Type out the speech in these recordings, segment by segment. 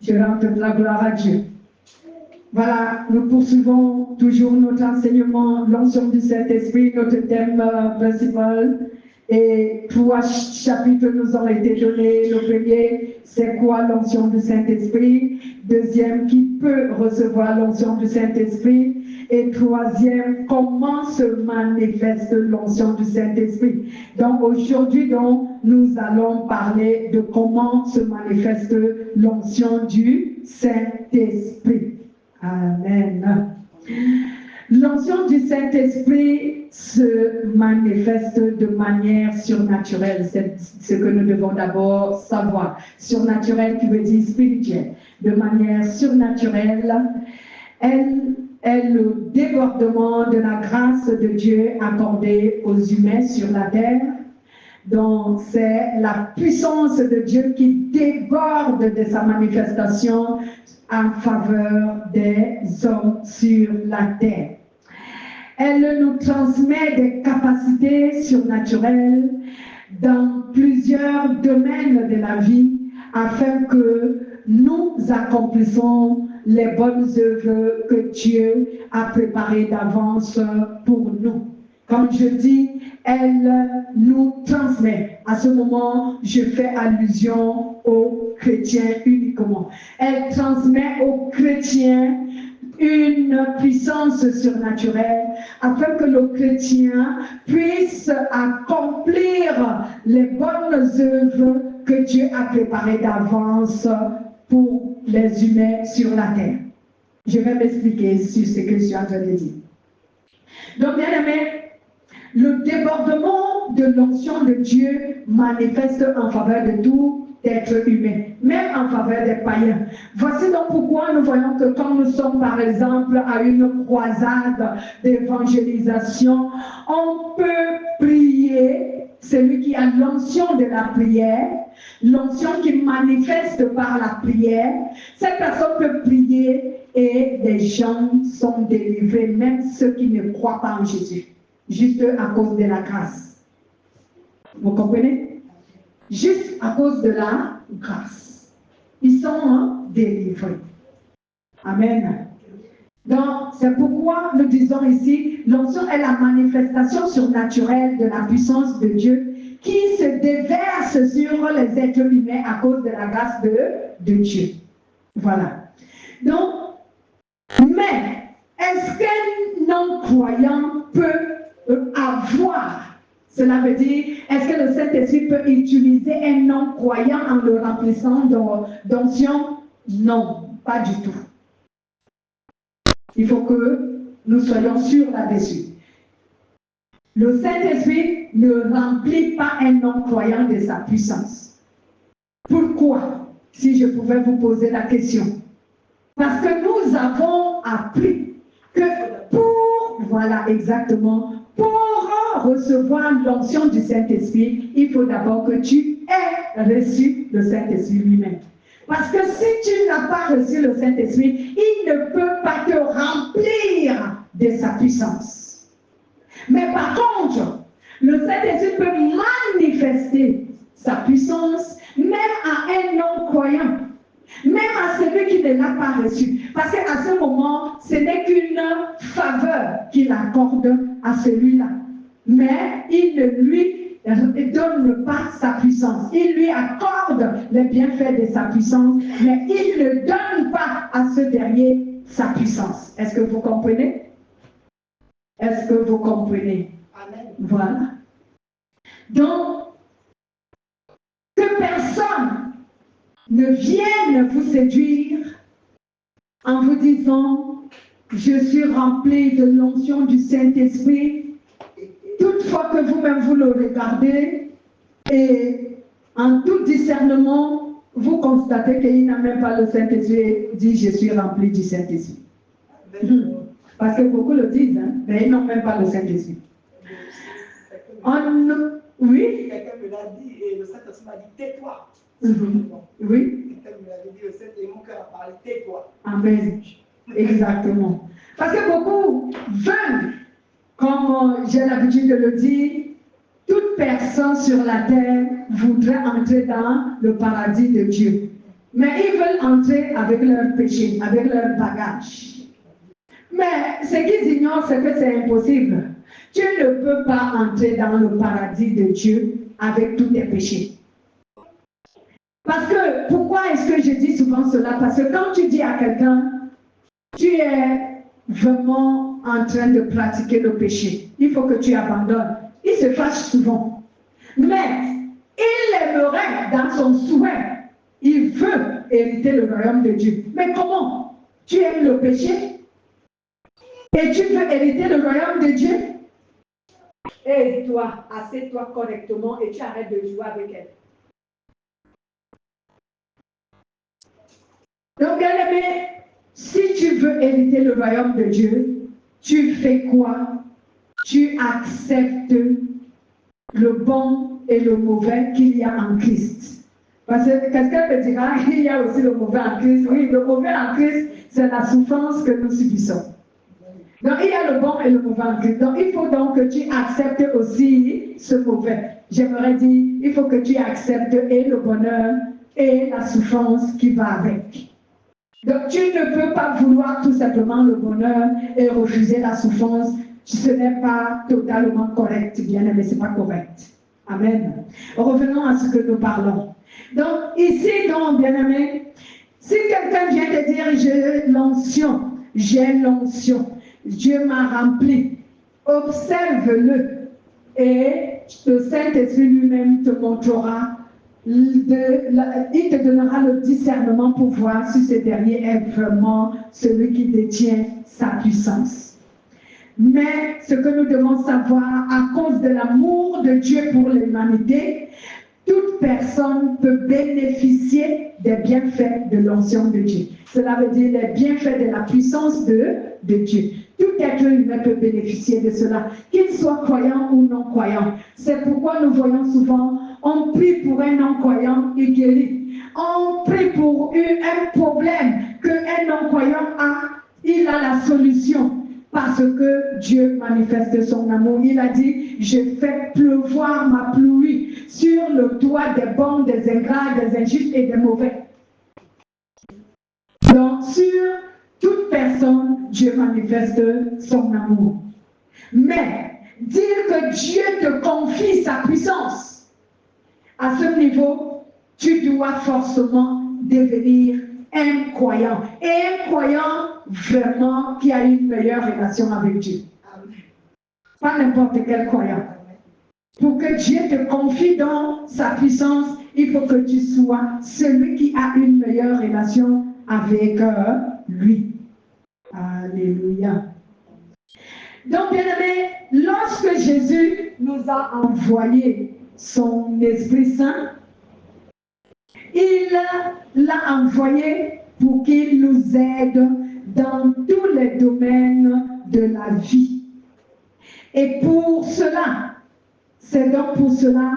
Je rends toute la gloire à Dieu. Voilà, nous poursuivons toujours notre enseignement, l'onction du Saint-Esprit, notre thème principal. Et 3 chapitres nous ont été donnés. Le premier, c'est quoi l'onction du Saint-Esprit? Deuxième, qui peut recevoir l'onction du Saint-Esprit? Et troisième, comment se manifeste l'onction du Saint-Esprit? Donc aujourd'hui, nous allons parler de comment se manifeste l'onction du Saint-Esprit. Amen. L'onction du Saint-Esprit se manifeste de manière surnaturelle. C'est ce que nous devons d'abord savoir. Surnaturel qui veut dire spirituel. De manière surnaturelle, elle est le débordement de la grâce de Dieu accordée aux humains sur la terre. Donc, c'est la puissance de Dieu qui déborde de sa manifestation en faveur des hommes sur la terre. Elle nous transmet des capacités surnaturelles dans plusieurs domaines de la vie afin que nous accomplissons les bonnes œuvres que Dieu a préparées d'avance pour nous. Comme je dis, elle nous transmet. À ce moment, je fais allusion aux chrétiens uniquement. Elle transmet aux chrétiens une puissance surnaturelle afin que le chrétien puisse accomplir les bonnes œuvres que Dieu a préparées d'avance pour les humains sur la terre. Je vais m'expliquer sur ce que je suis en train de dire. Donc, bien aimé, le débordement de l'onction de Dieu manifeste en faveur de tout être humain, même en faveur des païens. Voici donc pourquoi nous voyons que quand nous sommes par exemple à une croisade d'évangélisation, on peut prier, celui qui a l'onction de la prière, l'onction qui manifeste par la prière, cette personne peut prier et les gens sont délivrés, même ceux qui ne croient pas en Jésus, juste à cause de la grâce. Vous comprenez? Juste à cause de la grâce. Ils sont délivrés. Amen. Donc, c'est pourquoi nous disons ici, l'onction est la manifestation surnaturelle de la puissance de Dieu qui se déverse sur les êtres humains à cause de la grâce de Dieu. Voilà. Donc, mais, est-ce qu'un non-croyant peut avoir, cela veut dire, est-ce que le Saint-Esprit peut utiliser un non-croyant en le remplissant d'onction? Non, pas du tout. Il faut que nous soyons sûrs là-dessus. Le Saint-Esprit ne remplit pas un non-croyant de sa puissance. Pourquoi? Si je pouvais vous poser la question. Parce que nous avons appris que voilà exactement, pour recevoir l'onction du Saint-Esprit, il faut d'abord que tu aies reçu le Saint-Esprit lui-même. Parce que si tu n'as pas reçu le Saint-Esprit, il ne peut pas te remplir de sa puissance. Mais par contre, le Saint-Esprit peut manifester sa puissance même à un non-croyant. Même à celui qui ne l'a pas reçu. Parce qu'à ce moment, ce n'est qu'une faveur qu'il accorde à celui-là. Mais il ne lui donne pas sa puissance. Il lui accorde les bienfaits de sa puissance, mais il ne donne pas à ce dernier sa puissance. Est-ce que vous comprenez? Est-ce que vous comprenez? Amen. Voilà. Donc, que personne ne vienne vous séduire en vous disant « Je suis rempli de l'onction du Saint-Esprit ». Toutefois que vous-même vous le regardez et en tout discernement, vous constatez qu'il n'a même pas le Saint-Esprit et dit « Je suis rempli du Saint-Esprit ». Parce que beaucoup le disent, hein, mais ils n'ont même pas le Saint-Esprit. Oui. Quelqu'un me l'a dit et le Saint-Esprit m'a dit « Tais-toi ». Oui. Quelqu'un me l'avait dit, le Saint-Esprit, mon cœur a parlé « Tais-toi ». Amen. Exactement. Parce que beaucoup veulent, comme j'ai l'habitude de le dire, toute personne sur la terre voudrait entrer dans le paradis de Dieu. Mais ils veulent entrer avec leur péché, avec leur bagage. Mais ce qu'ils ignorent, c'est que c'est impossible. Tu ne peux pas entrer dans le paradis de Dieu avec tous tes péchés. Parce que, pourquoi est-ce que je dis souvent cela? Parce que quand tu dis à quelqu'un, tu es vraiment en train de pratiquer le péché, il faut que tu abandonnes. Il se fâche souvent. Mais il aimerait dans son souhait. Il veut hériter le royaume de Dieu. Mais comment? Tu aimes le péché et tu veux hériter le royaume de Dieu? Aide-toi, assieds-toi correctement et tu arrêtes de jouer avec elle. Donc, bien-aimé, si tu veux hériter le royaume de Dieu, tu fais quoi? Tu acceptes le bon et le mauvais qu'il y a en Christ. Parce que quelqu'un me dira, il y a aussi le mauvais en Christ. Oui, le mauvais en Christ, c'est la souffrance que nous subissons. Donc, il y a le bon et le mauvais en Christ. Donc, il faut donc que tu acceptes aussi ce mauvais. J'aimerais dire, il faut que tu acceptes et le bonheur et la souffrance qui va avec. Donc, tu ne peux pas vouloir tout simplement le bonheur et refuser la souffrance. Ce n'est pas totalement correct, bien aimé, ce n'est pas correct. Amen. Revenons à ce que nous parlons. Donc, ici, donc, bien aimé, si quelqu'un vient te dire, j'ai l'onction, Dieu m'a rempli, observe-le et le Saint-Esprit lui-même te montrera, il te donnera le discernement pour voir si ce dernier est vraiment celui qui détient sa puissance. Mais ce que nous devons savoir, à cause de l'amour de Dieu pour l'humanité, toute personne peut bénéficier des bienfaits de l'onction de Dieu. Cela veut dire les bienfaits de la puissance de Dieu. Tout être humain peut bénéficier de cela, qu'il soit croyant ou non croyant. C'est pourquoi nous voyons souvent, on prie pour un non-croyant, il guérit. On prie pour un problème qu'un non-croyant a, il a la solution. Parce que Dieu manifeste son amour. Il a dit, je fais pleuvoir ma pluie sur le toit des bons, des ingrats, des injustes et des mauvais. Donc, sur toute personne, Dieu manifeste son amour. Mais, dire que Dieu te confie sa puissance, à ce niveau, tu dois forcément devenir un croyant. Et un croyant vraiment qui a une meilleure relation avec Dieu. Pas n'importe quel croyant. Pour que Dieu te confie dans sa puissance, il faut que tu sois celui qui a une meilleure relation avec lui. Alléluia. Donc, bien aimé, lorsque Jésus nous a envoyé son Esprit Saint, il l'a envoyé pour qu'il nous aide dans tous les domaines de la vie. Et pour cela, c'est donc pour cela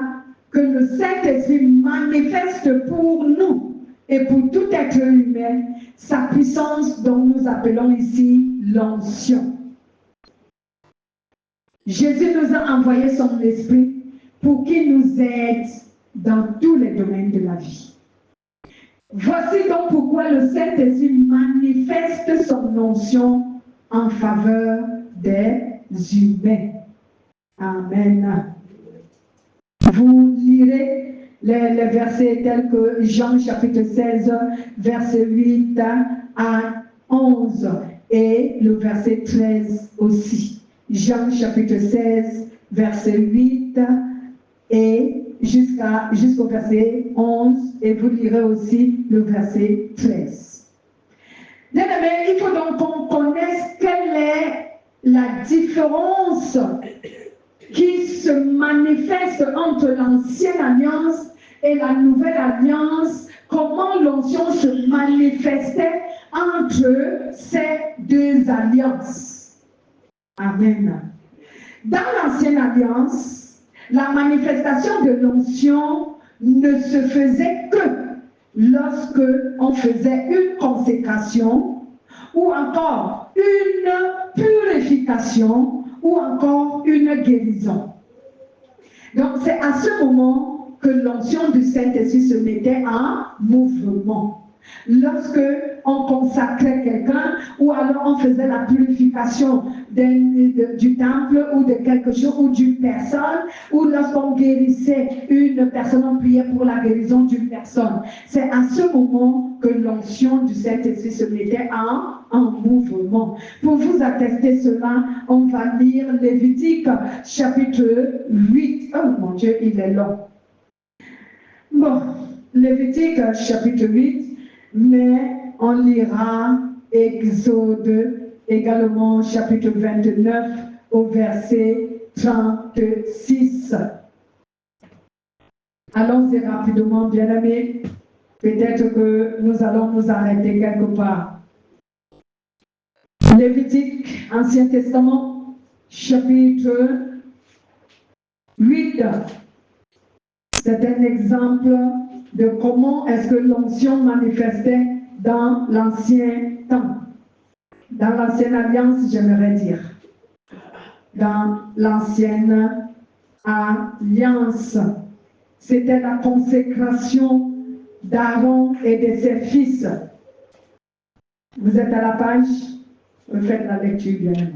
que le Saint-Esprit manifeste pour nous et pour tout être humain sa puissance dont nous appelons ici l'onction. Jésus nous a envoyé son Esprit pour qu'il nous aide dans tous les domaines de la vie. Voici donc pourquoi le Saint-Esprit manifeste son onction en faveur des humains. Amen. Vous lirez les versets tels que Jean chapitre 16, verset 8 à 11 et le verset 13 aussi. Jean chapitre 16, verset 8 et jusqu'au verset 11 et vous lirez aussi le verset 13. Bien aimé, il faut donc qu'on connaisse quelle est la différence qui se manifeste entre l'ancienne alliance et la nouvelle alliance, comment l'onction se manifestait entre ces deux alliances. Amen. Dans l'ancienne alliance, la manifestation de l'onction ne se faisait que lorsque on faisait une consécration ou encore une purification ou encore une guérison. Donc c'est à ce moment que l'onction du Saint-Esprit se mettait en mouvement. Lorsque on consacrait quelqu'un, ou alors on faisait la purification du temple ou de quelque chose ou d'une personne, ou lorsqu'on guérissait une personne, on priait pour la guérison d'une personne. C'est à ce moment que l'onction du Saint-Esprit se mettait en mouvement. Pour vous attester cela, on va lire Lévitique chapitre 8. Oh mon Dieu, il est long. Bon, Lévitique chapitre 8, mais on lira Exode également chapitre 29 au verset 36. Allons-y rapidement, bien-aimés. Peut-être que nous allons nous arrêter quelque part. Lévitique, Ancien Testament, chapitre 8. C'est un exemple de comment est-ce que l'onction manifestait dans l'ancien temps. Dans l'ancienne alliance, j'aimerais dire. Dans l'ancienne alliance. C'était la consécration d'Aaron et de ses fils. Vous êtes à la page? Faites la lecture bien.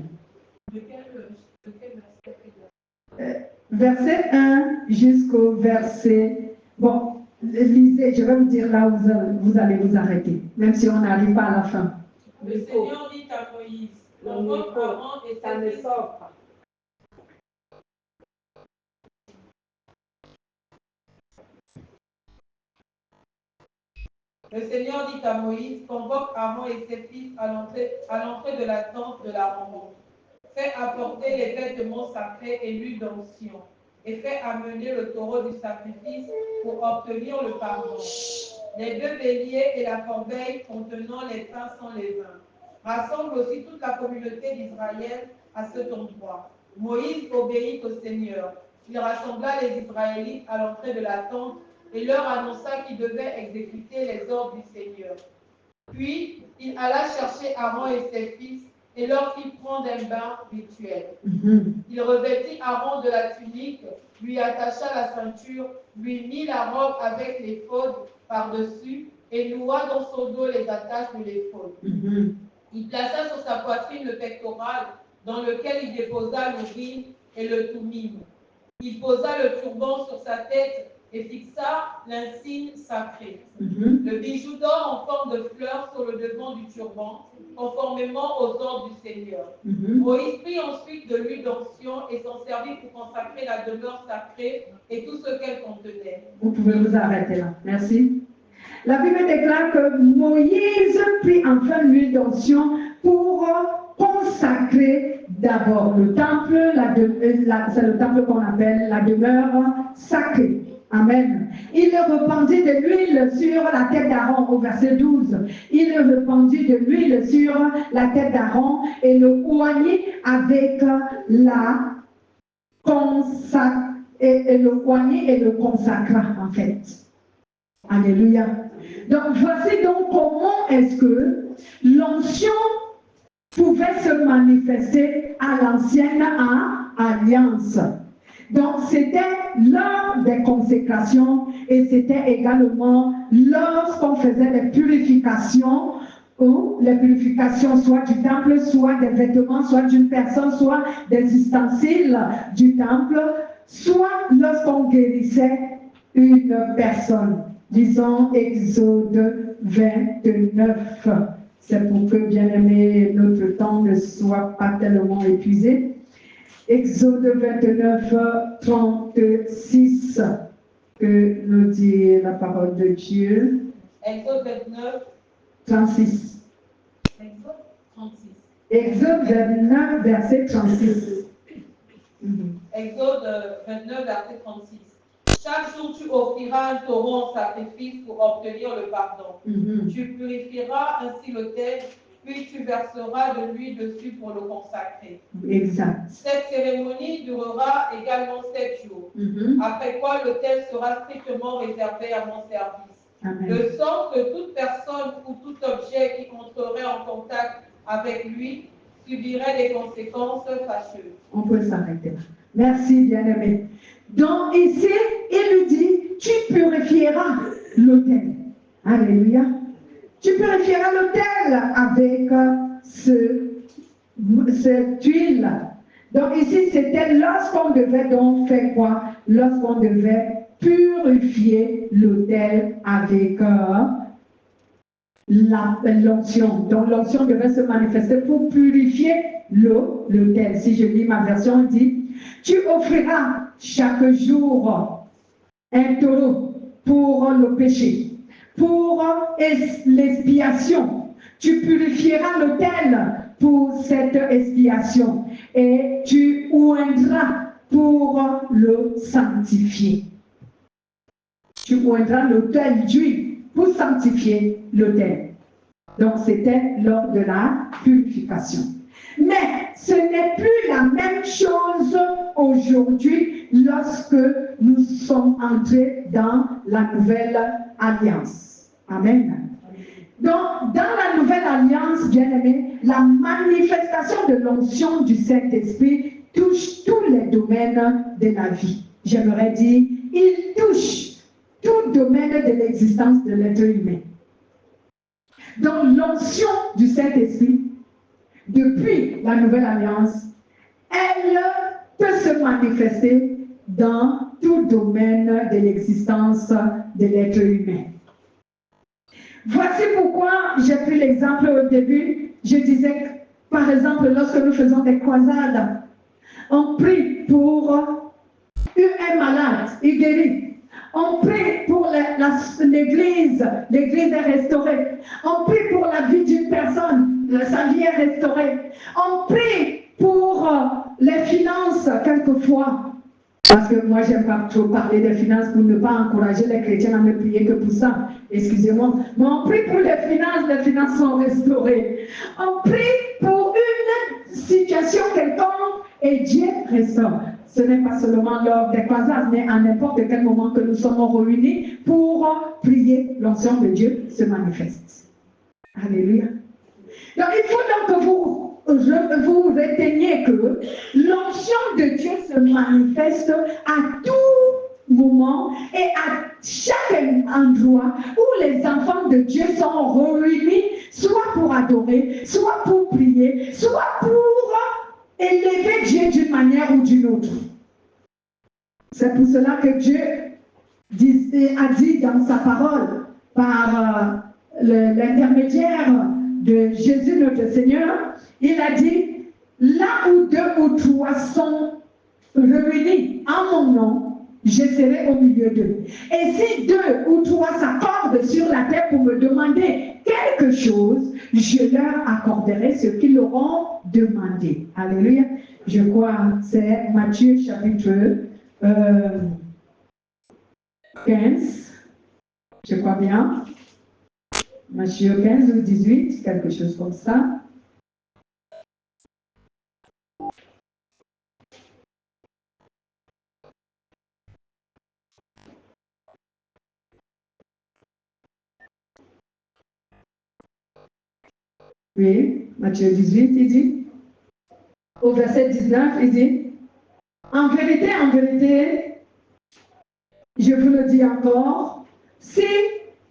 Verset 1 jusqu'au verset... Bon, lisez, je vais vous dire là où vous allez vous arrêter, même si on n'arrive pas à la fin. Le Seigneur dit à Moïse, convoque Aaron et ses fils. Le Seigneur dit à Moïse, convoque Aaron et ses fils à l'entrée de la tente de la rencontre. Fais apporter les vêtements sacrés et l'huile d'onction, et fais amener le taureau du sacrifice pour obtenir le pardon. Les deux béliers et la corbeille contenant les pains sans levain. Rassemble aussi toute la communauté d'Israël à cet endroit. Moïse obéit au Seigneur. Il rassembla les Israélites à l'entrée de la tente et leur annonça qu'il devait exécuter les ordres du Seigneur. Puis, il alla chercher Aaron et ses fils et leur fit prendre un bain rituel. Il revêtit Aaron de la tunique, lui attacha la ceinture, lui mit la robe avec l'éphod par-dessus et noua dans son dos les attaches de l'éphod. Il plaça sur sa poitrine le pectoral dans lequel il déposa l'urim et le thummim. Il posa le turban sur sa tête et fixa l'insigne sacré. Le bijou d'or en forme de fleur sur le devant du turban, conformément aux ordres du Seigneur. Moïse prit ensuite de l'huile d'onction et s'en servit pour consacrer la demeure sacrée et tout ce qu'elle contenait. Vous pouvez vous arrêter là. Merci. La Bible déclare que Moïse prit enfin l'huile d'onction pour consacrer d'abord le temple, c'est le temple qu'on appelle la demeure sacrée. Amen. Il répandit de l'huile sur la tête d'Aaron au verset 12. Il répandit de l'huile sur la tête d'Aaron et le oignit avec la et le oignit et le consacra en fait. Alléluia. Donc voici donc comment est-ce que l'onction pouvait se manifester à l'ancienne alliance. Donc c'était lors des consécrations et c'était également lorsqu'on faisait les purifications, ou les purifications soit du temple, soit des vêtements, soit d'une personne, soit des ustensiles du temple, soit lorsqu'on guérissait une personne. Disons Exode 29. C'est pour que, bien aimé, notre temps ne soit pas tellement épuisé. Exode 29, 36, que nous dit la parole de Dieu. Exode 29, 36. Exode 36. Exode 29, verset 36. Exode 29, verset 36. Chaque jour, tu offriras un taureau en sacrifice pour obtenir le pardon. Tu purifieras ainsi l'autel, puis tu verseras de l'huile dessus pour le consacrer. Exact. Cette cérémonie durera également 7 jours. Après quoi, l'autel sera strictement réservé à mon service. Amen. De sorte que toute personne ou tout objet qui entrerait en contact avec lui subirait des conséquences fâcheuses. On peut s'arrêter là. Merci, bien-aimé. Donc ici, il lui dit, tu purifieras l'autel. Alléluia. Tu purifieras l'autel avec cette huile. Donc ici, c'était lorsqu'on devait donc faire quoi? Lorsqu'on devait purifier l'autel avec l'onction. Donc l'onction devait se manifester pour purifier l'autel. Si je lis ma version, elle dit, tu offriras chaque jour un taureau pour le péché, pour l'expiation. Tu purifieras l'autel pour cette expiation et tu oindras pour le sanctifier. Tu oindras l'autel d'huile pour sanctifier l'autel. Donc c'était lors de la purification. Mais ce n'est plus la même chose aujourd'hui lorsque nous sommes entrés dans la nouvelle alliance. Amen. Donc, dans la nouvelle alliance, bien-aimés, la manifestation de l'onction du Saint-Esprit touche tous les domaines de la vie. J'aimerais dire, il touche tout domaine de l'existence de l'être humain. Donc, l'onction du Saint-Esprit, depuis la nouvelle alliance, elle peut se manifester dans tout domaine de l'existence de l'être humain. Voici pourquoi j'ai pris l'exemple au début. Je disais, par exemple, lorsque nous faisons des croisades, on prie pour un malade, il guérit. On prie pour l'église, l'église est restaurée. On prie pour la vie d'une personne, sa vie est restaurée. On prie pour les finances quelquefois. Parce que moi, j'aime pas trop parler des finances pour ne pas encourager les chrétiens à ne prier que pour ça. Excusez-moi. Mais on prie pour les finances sont restaurées. On prie pour une situation quelconque et Dieu restaure. Ce n'est pas seulement lors des croisades, mais à n'importe quel moment que nous sommes réunis pour prier, l'onction de Dieu se manifeste. Alléluia. Donc, il faut donc que vous reteniez que l'onction de Dieu se manifeste à tout moment et à chaque endroit où les enfants de Dieu sont réunis, soit pour adorer, soit pour prier, soit pour élever Dieu d'une manière ou d'une autre. C'est pour cela que Dieu a dit dans sa parole, par l'intermédiaire de Jésus notre Seigneur, il a dit, là où deux ou trois sont réunis en mon nom, je serai au milieu d'eux. Et si deux ou trois s'accordent sur la terre pour me demander quelque chose, je leur accorderai ce qu'ils leur ont demandé. Alléluia. Je crois, c'est Matthieu chapitre 15. Je crois bien. Matthieu 15 ou 18, quelque chose comme ça. Oui, Matthieu 18, il dit, au verset 19, il dit, en vérité, je vous le dis encore, si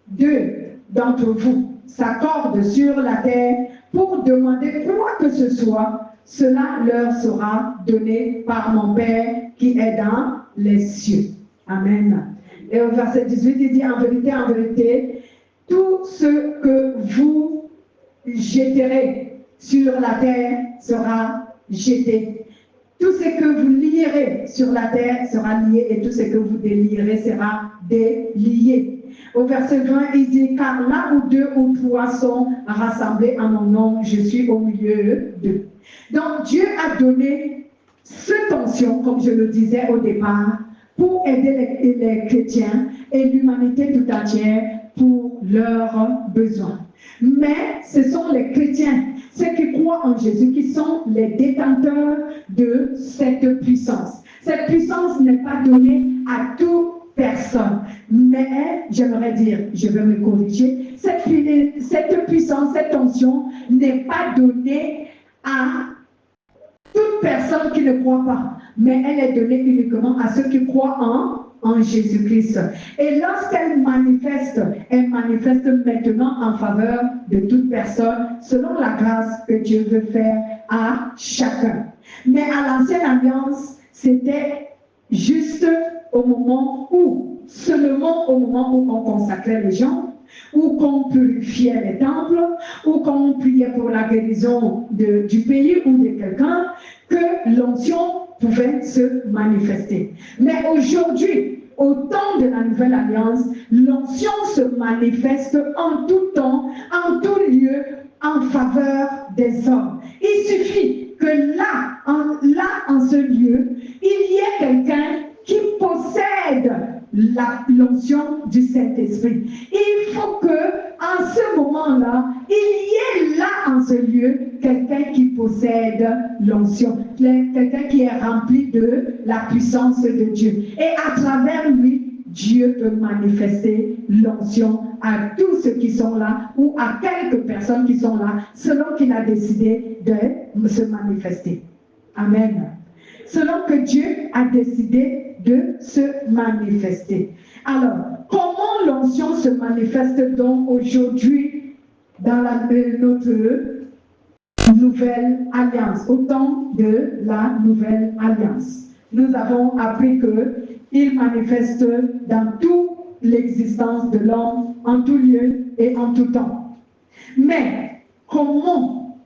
deux d'entre vous s'accordent sur la terre pour demander quoi que ce soit, cela leur sera donné par mon Père qui est dans les cieux. Amen. Et au verset 18, il dit, en vérité, tout ce que vous jetterez sur la terre sera jeté. Tout ce que vous lierez sur la terre sera lié et tout ce que vous délierez sera délié. Au verset 20, il dit, car là où deux ou trois sont rassemblés en mon nom, je suis au milieu d'eux. Donc Dieu a donné cette onction, comme je le disais au départ, pour aider les chrétiens et l'humanité tout entière pour leurs besoins. Mais ce sont les chrétiens, ceux qui croient en Jésus, qui sont les détenteurs de cette puissance. Cette puissance n'est pas donnée à toute personne. Mais, j'aimerais dire, je vais me corriger, cette puissance, cette onction n'est pas donnée à toute personne qui ne croit pas. Mais elle est donnée uniquement à ceux qui croient en en Jésus-Christ. Et lorsqu'elle manifeste, elle manifeste maintenant en faveur de toute personne, selon la grâce que Dieu veut faire à chacun. Mais à l'ancienne alliance, c'était juste au moment où, seulement au moment où on consacrait les gens, ou qu'on purifiait les temples, ou qu'on priait pour la guérison du pays ou de quelqu'un, que l'onction pouvait se manifester. Mais aujourd'hui, au temps de la Nouvelle Alliance, l'onction se manifeste en tout temps, en tout lieu, en faveur des hommes. Il suffit que là, en ce lieu, il y ait quelqu'un qui possède l'onction du Saint-Esprit. Il faut que, en ce moment-là, il y ait là, en ce lieu, quelqu'un qui possède l'onction, quelqu'un qui est rempli de la puissance de Dieu. Et à travers lui, Dieu peut manifester l'onction à tous ceux qui sont là ou à quelques personnes qui sont là, selon qu'il a décidé de se manifester. Amen. Selon que Dieu a décidé de se manifester. Alors, comment l'onction se manifeste donc aujourd'hui dans notre nouvelle alliance, au temps de la nouvelle alliance? Nous avons appris qu'il manifeste dans toute l'existence de l'homme, en tout lieu et en tout temps. Mais comment,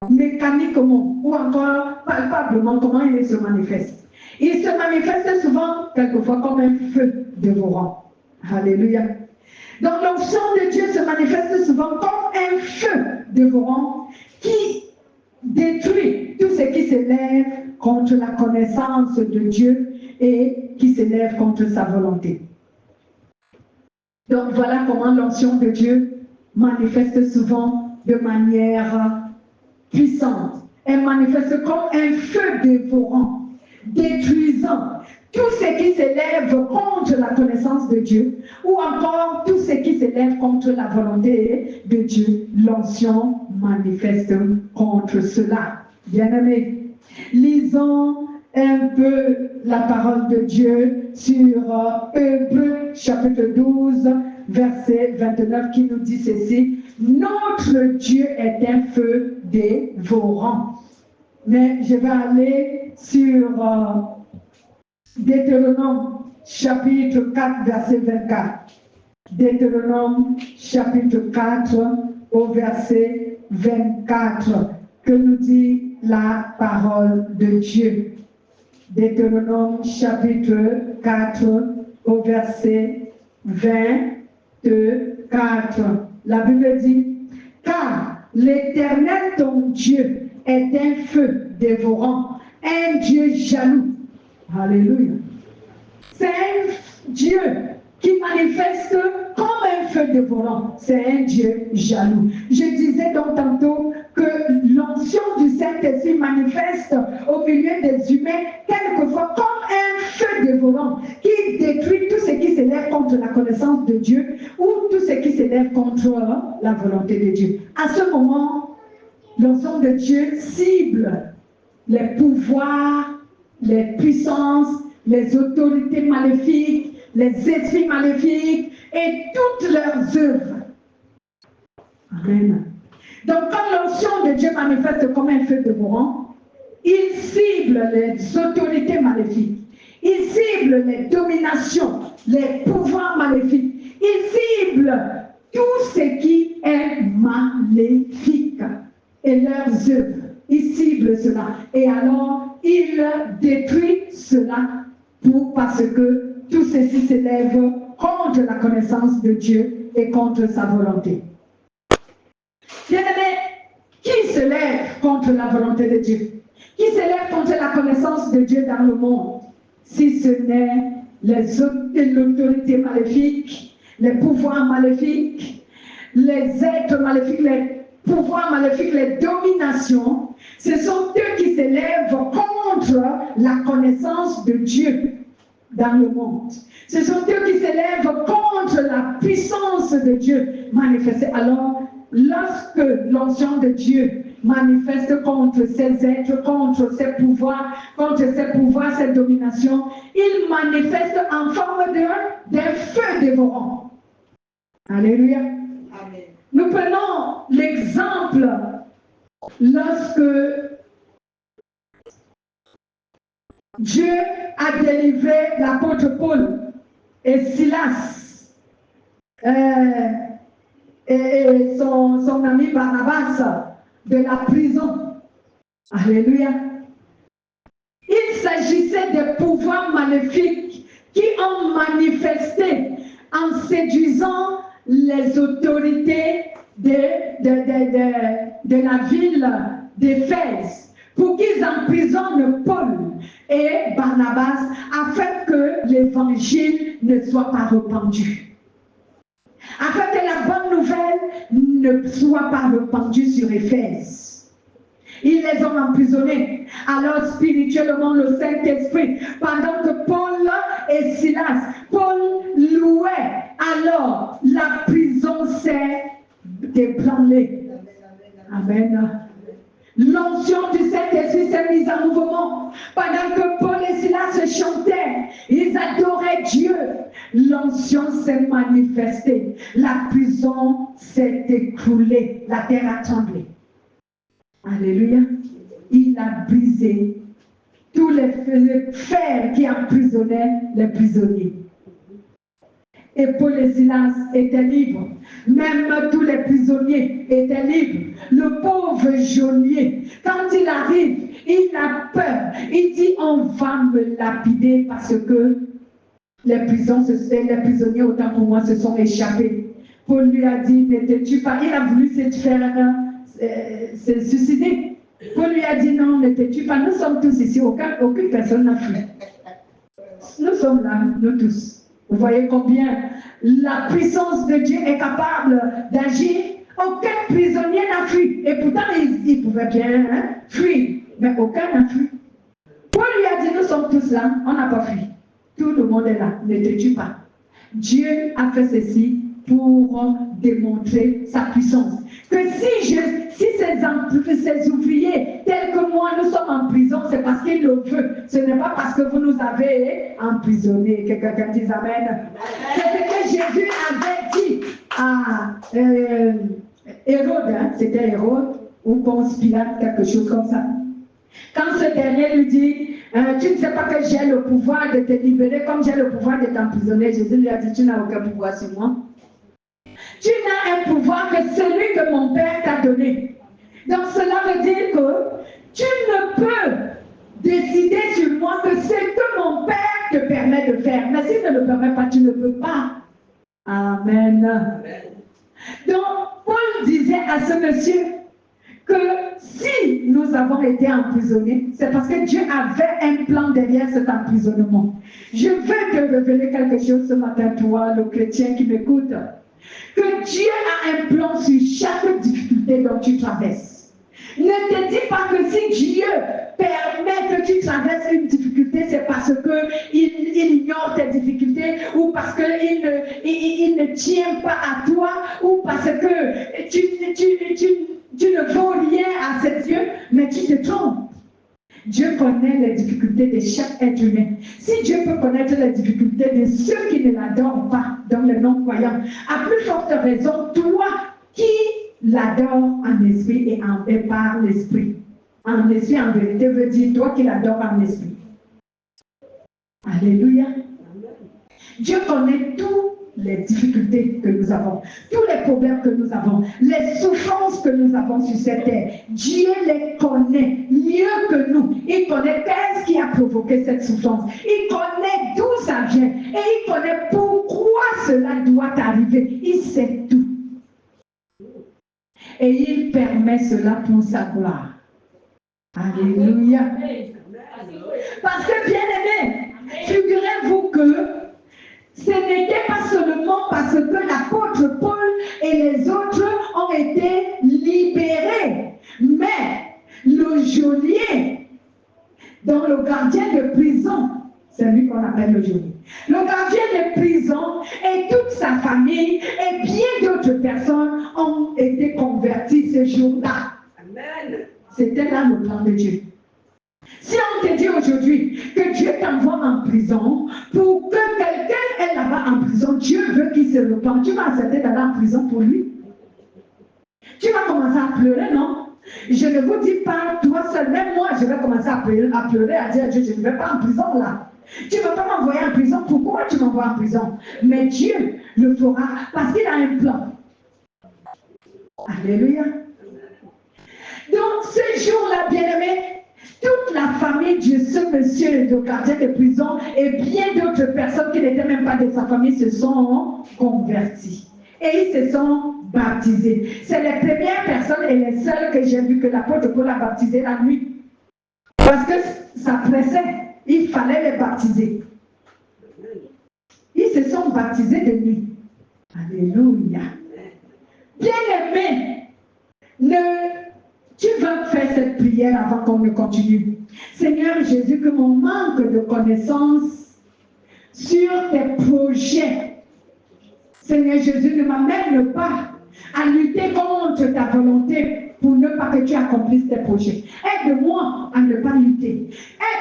mécaniquement, ou encore palpablement, comment il se manifeste? Il se manifeste souvent, quelquefois, comme un feu dévorant. Alléluia. Donc l'onction de Dieu se manifeste souvent comme un feu dévorant qui détruit tout ce qui s'élève contre la connaissance de Dieu et qui s'élève contre sa volonté. Donc voilà comment l'onction de Dieu manifeste souvent de manière puissante. Elle manifeste comme un feu dévorant, détruisant tout ce qui s'élève contre la connaissance de Dieu ou encore tout ce qui s'élève contre la volonté de Dieu. L'onction manifeste contre cela. Bien-aimés, lisons un peu la parole de Dieu sur Hébreux chapitre 12, verset 29 qui nous dit ceci: notre Dieu est un feu dévorant. Mais je vais aller sur Deutéronome chapitre 4, verset 24. Deutéronome chapitre 4 au verset 24, que nous dit la parole de Dieu. Deutéronome chapitre 4 au verset 24. La Bible dit: car l'Éternel ton Dieu est un feu dévorant, un Dieu jaloux. Alléluia. C'est un Dieu qui manifeste comme un feu dévorant. C'est un Dieu jaloux. Je disais donc tantôt que l'onction du Saint-Esprit manifeste au milieu des humains quelquefois comme un feu dévorant qui détruit tout ce qui s'élève contre la connaissance de Dieu ou tout ce qui s'élève contre la volonté de Dieu. À ce moment, l'onction de Dieu cible les pouvoirs, les puissances, les autorités maléfiques, les esprits maléfiques et toutes leurs œuvres. Amen. Donc, quand l'onction de Dieu manifeste comme un feu dévorant, il cible les autorités maléfiques, il cible les dominations, les pouvoirs maléfiques, il cible tout ce qui est maléfique et leurs œuvres. Il cible cela. Et alors, il détruit cela parce que tout ceci s'élève contre la connaissance de Dieu et contre sa volonté. Bien-aimés, qui se lève contre la volonté de Dieu? Qui se lève contre la connaissance de Dieu dans le monde? Si ce n'est l'autorité maléfique, les pouvoirs maléfiques, les êtres maléfiques, les pouvoirs maléfiques, les dominations, ce sont eux qui s'élèvent contre la connaissance de Dieu dans le monde. Ce sont eux qui s'élèvent contre la puissance de Dieu manifestée. Alors, lorsque l'onction de Dieu manifeste contre ses êtres, contre ses pouvoirs, cette domination. Il manifeste en forme d'un feu dévorant. Alléluia. Amen. Nous prenons l'exemple lorsque Dieu a délivré l'apôtre Paul et Silas et son ami Barnabas de la prison. Alléluia. Il s'agissait des pouvoirs maléfiques qui ont manifesté en séduisant les autorités de la ville d'Éphèse pour qu'ils emprisonnent Paul et Barnabas afin que l'évangile ne soit pas répandu. Afin que la bonne nouvelle ne soit pas répandue sur Éphèse. Ils les ont emprisonnés. Alors spirituellement, le Saint-Esprit, pendant que Paul et Silas, Paul louait, alors la prison s'est débranlée. Amen. L'onction du Saint-Esprit s'est mise en mouvement. Pendant que Paul et Silas chantaient, ils adoraient Dieu. L'onction s'est manifestée. La prison s'est écroulée. La terre a tremblé. Alléluia. Il a brisé tous les fers qui emprisonnaient les prisonniers. Et Paul et Silas étaient libres. Même tous les prisonniers étaient libres. Le pauvre geôlier, quand il arrive, il a peur. Il dit, on va me lapider parce que les prisonniers, autant pour moi, se sont échappés. Paul lui a dit, n'étais-tu pas? Il a voulu se suicider. Paul lui a dit, non, n'étais-tu pas? Nous sommes tous ici, aucune personne n'a fui. Nous sommes là, nous tous. Vous voyez combien la puissance de Dieu est capable d'agir. Aucun prisonnier n'a fui. Et pourtant, il pouvait bien fuir. Mais aucun n'a fui. Paul lui a dit, nous sommes tous là, on n'a pas fui. Tout le monde est là, ne te tue pas. Dieu a fait ceci pour démontrer sa puissance. Que si ces ouvriers, tels que moi, nous sommes en prison, c'est parce qu'il le veut. Ce n'est pas parce que vous nous avez emprisonnés. Que quelqu'un dise Amen. C'est ce que Jésus avait dit à Hérode, c'était Hérode, ou Ponce Pilate, quelque chose comme ça. Quand ce dernier lui dit, tu ne sais pas que j'ai le pouvoir de te libérer comme j'ai le pouvoir de t'emprisonner, Jésus lui a dit, tu n'as aucun pouvoir sur moi. Tu n'as un pouvoir que celui que mon Père t'a donné. Donc cela veut dire que tu ne peux décider sur moi que ce que mon Père te permet de faire. Mais s'il ne le permet pas, tu ne peux pas. Amen. Amen. Donc Paul disait à ce monsieur que si nous avons été emprisonnés, c'est parce que Dieu avait un plan derrière cet emprisonnement. Je veux te révéler quelque chose ce matin, toi, le chrétien qui m'écoute. Que Dieu a un plan sur chaque difficulté dont tu traverses. Ne te dis pas que si Dieu permet que tu traverses une difficulté, c'est parce qu'il ignore tes difficultés ou parce qu'il ne tient pas à toi ou parce que tu ne vaux rien à ses yeux, mais tu te trompes. Dieu connaît les difficultés de chaque être humain. Si Dieu peut connaître les difficultés de ceux qui ne l'adorent pas, dans le non-croyant, à plus forte raison, toi qui l'adores en esprit et par l'esprit. En esprit, en vérité, veut dire toi qui l'adores en esprit. Alléluia. Dieu connaît toutes les difficultés que nous avons, tous les problèmes que nous avons, les souffrances que nous avons sur cette terre. Dieu les connaît mieux que nous. Il connaît qu'est-ce qui a provoqué cette souffrance. Il connaît d'où ça vient. Et il connaît pourquoi cela doit arriver. Il sait tout. Et il permet cela pour sa gloire. Alléluia. Parce que, bien aimé, figurez-vous que ce n'était pas seulement parce que l'apôtre Paul et les autres ont été libérés, mais le geôlier, dont le gardien de prison, c'est lui qu'on appelle le geôlier, le gardien de prison et toute sa famille et bien d'autres personnes ont été convertis ce jour-là. Amen. C'était là le plan de Dieu. Si on te dit aujourd'hui que Dieu t'envoie en prison pour que quelqu'un est là-bas en prison, Dieu veut qu'il se repente, tu vas accepter d'aller en prison pour lui. Tu vas commencer à pleurer, non? Je ne vous dis pas toi seul, même moi, je vais commencer à pleurer, à dire à Dieu, je ne vais pas en prison là. Tu ne vas pas m'envoyer en prison, pourquoi tu m'envoies en prison? Mais Dieu le fera parce qu'il a un plan. Alléluia. Donc ce jour-là, bien-aimé, toute la famille de ce monsieur, le gardien de prison, et bien d'autres personnes qui n'étaient même pas de sa famille se sont convertis. Et ils se sont baptisés. C'est les premières personnes et les seules que j'ai vues que l'apôtre Paul a baptisées la nuit. Parce que ça pressait. Il fallait les baptiser. Ils se sont baptisés de nuit. Alléluia. Bien-aimé, tu vas faire cette prière avant qu'on ne continue. Seigneur Jésus, que mon manque de connaissances sur tes projets, Seigneur Jésus, ne m'amène pas à lutter contre ta volonté pour ne pas que tu accomplisses tes projets. Aide-moi à ne pas lutter.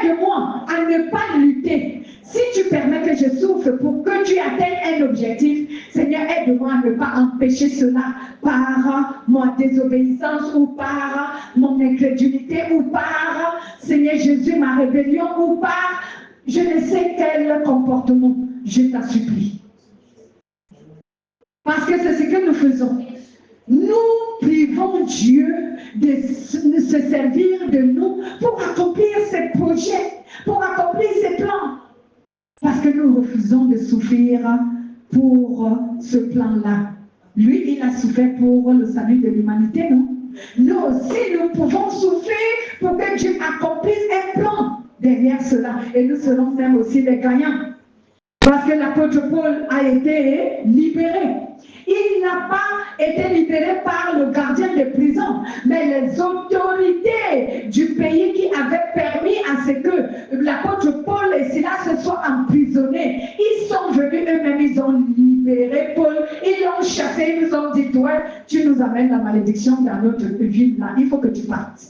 Aide-moi à ne pas lutter. Si tu permets que je souffre pour que tu atteignes un objectif, Seigneur, aide-moi à ne pas empêcher cela par ma désobéissance ou par mon incrédulité ou par, Seigneur Jésus, ma rébellion ou par je ne sais quel comportement. Je t'en supplie. Parce que c'est ce que nous faisons. Nous privons Dieu de se servir de nous pour accomplir ses projets, pour accomplir ses plans. Parce que nous refusons de souffrir pour ce plan-là. Lui, il a souffert pour le salut de l'humanité, non? Nous aussi, nous pouvons souffrir pour que Dieu accomplisse un plan derrière cela. Et nous serons même aussi les gagnants. Parce que l'apôtre Paul a été libéré. Il n'a pas été libéré par le gardien de prison, mais les autorités du pays qui avaient permis à ce que l'apôtre Paul et Silas se soient emprisonnés. Ils sont venus eux-mêmes, ils ont libéré Paul, ils l'ont chassé, ils nous ont dit, toi, tu nous amènes la malédiction dans notre ville là, il faut que tu partes.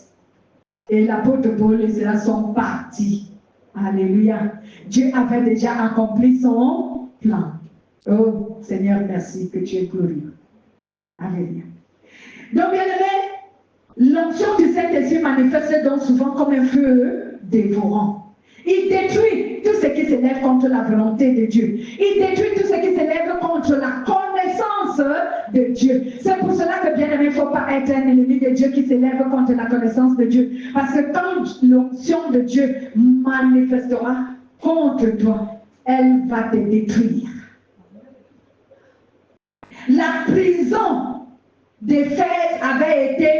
Et l'apôtre Paul et Silas sont partis. Alléluia. Dieu avait déjà accompli son plan. Oh Seigneur, merci que tu es glorieux. Alléluia. Donc, bien aimé, l'onction du Saint-Esprit manifeste donc souvent comme un feu dévorant. Il détruit tout ce qui s'élève contre la volonté de Dieu. Il détruit tout ce qui s'élève contre la connaissance de Dieu. C'est pour cela que, bien aimé, il ne faut pas être un ennemi de Dieu qui s'élève contre la connaissance de Dieu. Parce que quand l'onction de Dieu manifestera contre toi, elle va te détruire. La prison d'Éphèse avait été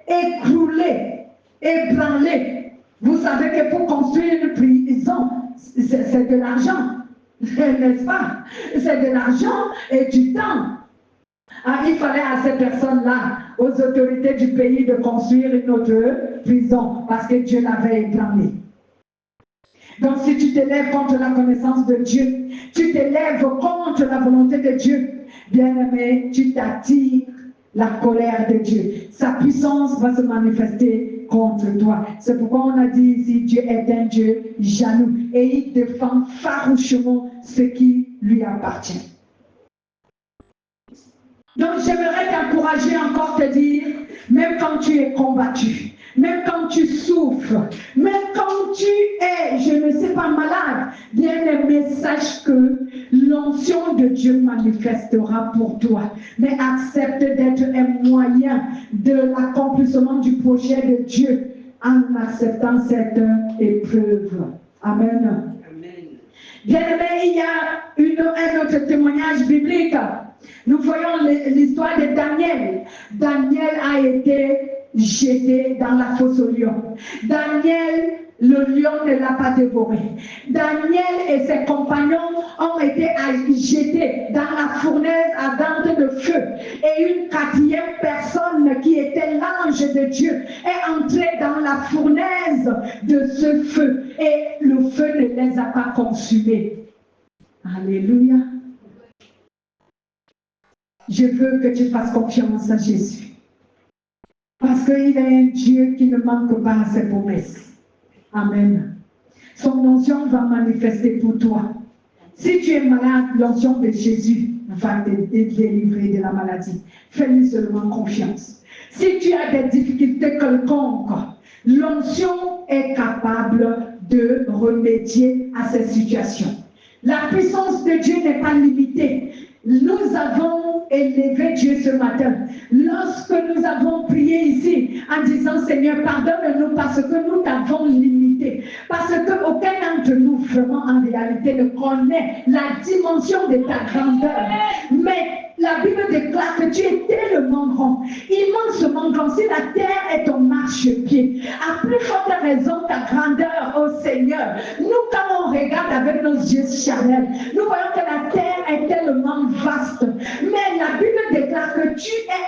écroulée, ébranlée. Vous savez que pour construire une prison, c'est de l'argent, n'est-ce pas? C'est de l'argent et du temps. Ah, il fallait à ces personnes-là, aux autorités du pays, de construire une autre prison parce que Dieu l'avait ébranlée. Donc si tu t'élèves contre la connaissance de Dieu, tu t'élèves contre la volonté de Dieu, bien-aimé, tu t'attires la colère de Dieu. Sa puissance va se manifester contre toi. C'est pourquoi on a dit ici, Dieu est un Dieu jaloux et il défend farouchement ce qui lui appartient. Donc j'aimerais t'encourager encore, te dire, même quand tu es combattu, même quand tu souffres, même quand tu es, je ne sais pas, malade, bien-aimé, sache que l'onction de Dieu manifestera pour toi. Mais accepte d'être un moyen de l'accomplissement du projet de Dieu en acceptant cette épreuve. Amen. Bien-aimé, il y a un autre témoignage biblique. Nous voyons l'histoire de Daniel. Daniel a été jeté dans la fosse au lion. Daniel, le lion ne l'a pas dévoré. Daniel et ses compagnons ont été jetés dans la fournaise ardente de feu. Et une quatrième personne qui était l'ange de Dieu est entrée dans la fournaise de ce feu. Et le feu ne les a pas consumés. Alléluia. Je veux que tu fasses confiance à Jésus. Parce qu'il est un Dieu qui ne manque pas à ses promesses. Amen. Son onction va manifester pour toi. Si tu es malade, l'onction de Jésus va te délivrer de la maladie. Fais-lui seulement confiance. Si tu as des difficultés quelconques, l'onction est capable de remédier à ces situations. La puissance de Dieu n'est pas limitée. Nous avons élevé Dieu ce matin. Lorsque nous avons prié ici en disant Seigneur, pardonne-nous parce que nous t'avons limité. Parce qu'aucun d'entre nous vraiment en réalité ne connaît la dimension de ta grandeur. Mais la Bible déclare que tu es tellement grand, immensement grand. Si la terre est ton marchepied, à plus forte raison ta grandeur, ô Seigneur. Nous, quand on regarde avec nos yeux charnels, nous voyons que la terre est tellement vaste. Mais la Bible déclare que tu es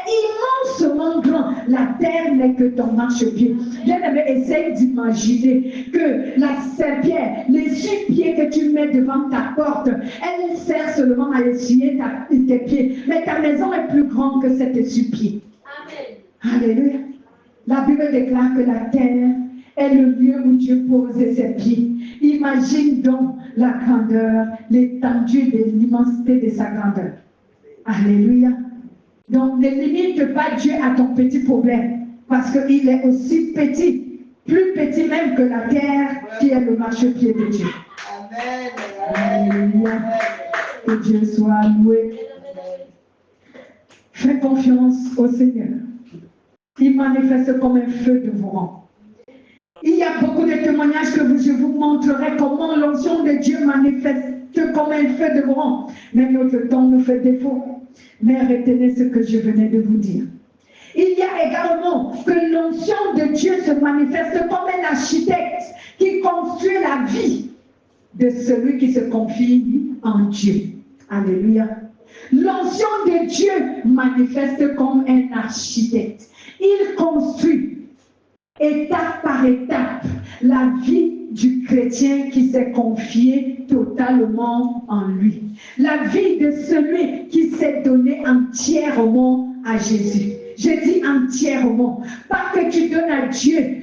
immensement grand. La terre n'est que ton marchepied. Bien-aimé, essaye d'imaginer que la serpillère, les six-pieds que tu mets devant ta porte, elle sert seulement à essuyer tes pieds. Mais ta maison est plus grande que cet essuie-pied. Amen. Alléluia. La Bible déclare que la terre est le lieu où Dieu pose ses pieds. Imagine donc la grandeur, l'étendue de l'immensité de sa grandeur. Alléluia. Donc ne limite pas Dieu à ton petit problème, parce qu'il est aussi petit, plus petit même que la terre qui est le marchepied de Dieu. Amen. Alléluia. Que Dieu soit loué. Fais confiance au Seigneur. Il manifeste comme un feu de vos rangs. Il y a beaucoup de témoignages que je vous montrerai comment l'onction de Dieu manifeste comme un feu de vos rangs. Mais notre temps nous fait défaut. Mais retenez ce que je venais de vous dire. Il y a également que l'onction de Dieu se manifeste comme un architecte qui construit la vie de celui qui se confie en Dieu. Alléluia. L'onction de Dieu manifeste comme un architecte. Il construit étape par étape la vie du chrétien qui s'est confié totalement en lui. La vie de celui qui s'est donné entièrement à Jésus. Je dis entièrement. Pas que tu donnes à Dieu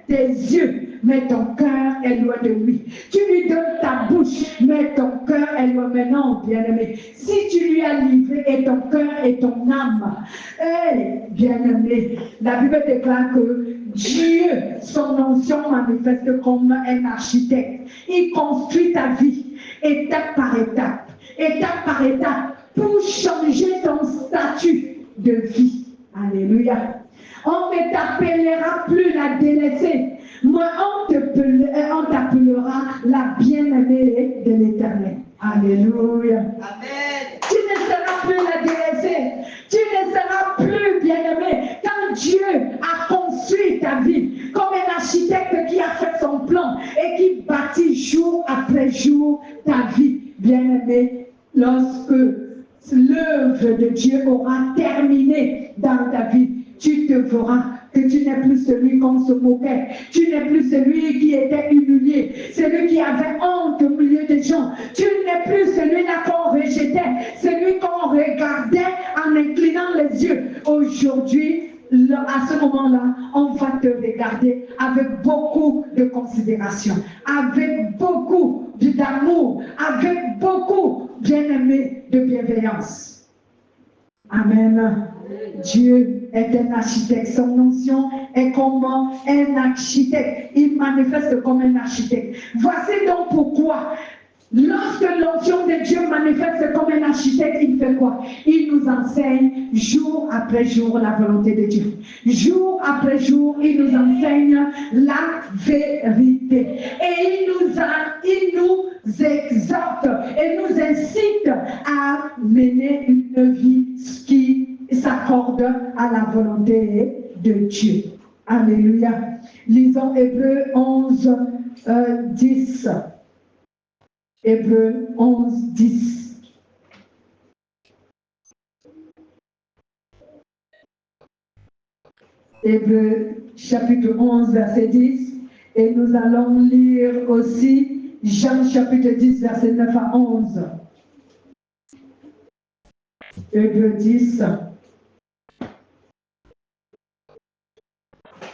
tes yeux, mais ton cœur est loin de lui. Tu lui donnes ta bouche, mais ton cœur est loin. Maintenant, bien-aimé, si tu lui as livré et ton cœur et ton âme, bien-aimé, la Bible déclare que Dieu, son onction manifeste comme un architecte. Il construit ta vie, étape par étape, pour changer ton statut de vie. Alléluia. On ne t'appellera plus la délaissée. Moi, on t'appellera la bien-aimée de l'Éternel. Alléluia. Amen. Tu ne seras plus la délaissée. Tu ne seras plus bien-aimé. Quand Dieu a construit ta vie comme un architecte qui a fait son plan et qui bâtit jour après jour ta vie, bien-aimé, lorsque l'œuvre de Dieu aura terminé dans ta vie, tu te verras que tu n'es plus celui qu'on se moquait. Tu n'es plus celui qui était humilié, celui qui avait honte au milieu des gens. Tu n'es plus celui-là qu'on rejetait, celui qu'on regardait en inclinant les yeux. Aujourd'hui, à ce moment-là, on va te regarder avec beaucoup de considération, avec beaucoup d'amour, avec beaucoup, bien-aimé, de bienveillance. Amen. Dieu est un architecte. Son onction est comme un architecte. Il manifeste comme un architecte. Voici donc pourquoi, lorsque l'onction de Dieu manifeste comme un architecte, il fait quoi? Il nous enseigne jour après jour la volonté de Dieu. Jour après jour, il nous enseigne la vérité. Et il nous exhorte et nous incite à mener une vie qui s'accorde à la volonté de Dieu. Alléluia. Lisons Hébreux 11, 10. Hébreux 11, 10. Hébreux chapitre 11, verset 10. Et nous allons lire aussi Jean chapitre 10, verset 9 à 11. Hébreux 10.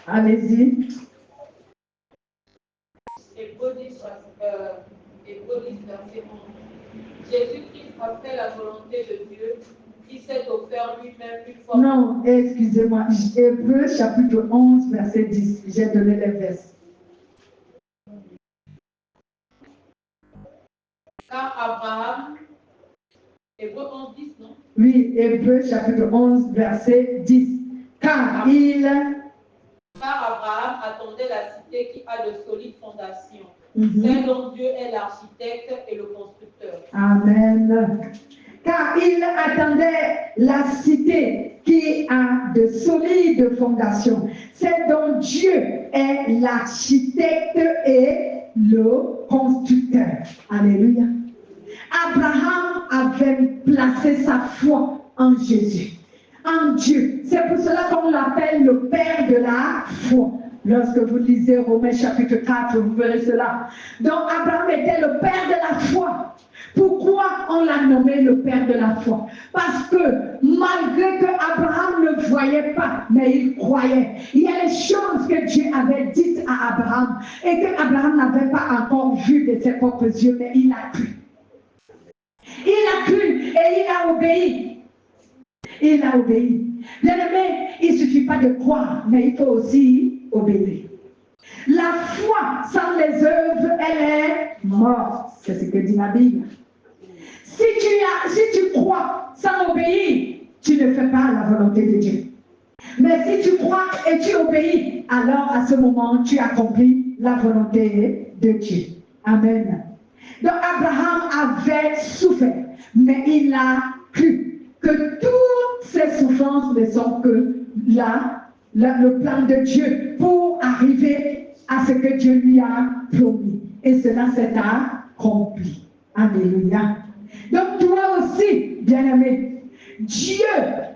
Allez-y. Hébreux 10, verset 11. Jésus-Christ a fait la volonté de Dieu, qui s'est offert lui-même une fois. Non, excusez-moi. Hébreux chapitre 11, verset 10. J'ai donné les versets. Car Abraham, Hébreux 11, 10, non? Oui, Hébreux chapitre 11, verset 10. Car Abraham attendait la cité qui a de solides fondations, Mhm. celle dont Dieu est l'architecte et le constructeur. Amen. Car il attendait la cité qui a de solides fondations, celle dont Dieu est l'architecte et le constructeur. Alléluia. Abraham avait placé sa foi en Jésus, en Dieu. C'est pour cela qu'on l'appelle le Père de la foi. Lorsque vous lisez Romains chapitre 4, vous verrez cela. Donc Abraham était le Père de la foi. Pourquoi on l'a nommé le Père de la foi? Parce que malgré que Abraham ne voyait pas, mais il croyait. Il y a les choses que Dieu avait dites à Abraham et que Abraham n'avait pas encore vues de ses propres yeux, mais il a cru. Il a cru et il a obéi. Il a obéi. Bien aimé, il ne suffit pas de croire, mais il faut aussi obéir. La foi sans les œuvres, elle est morte. C'est ce que dit la Bible. Si tu crois sans obéir, tu ne fais pas la volonté de Dieu. Mais si tu crois et tu obéis, alors à ce moment, tu accomplis la volonté de Dieu. Amen. Donc Abraham avait souffert, mais il a cru que toutes ces souffrances ne sont que le plan de Dieu pour arriver à ce que Dieu lui a promis. Et cela s'est accompli. Alléluia. Donc toi aussi, bien-aimé, Dieu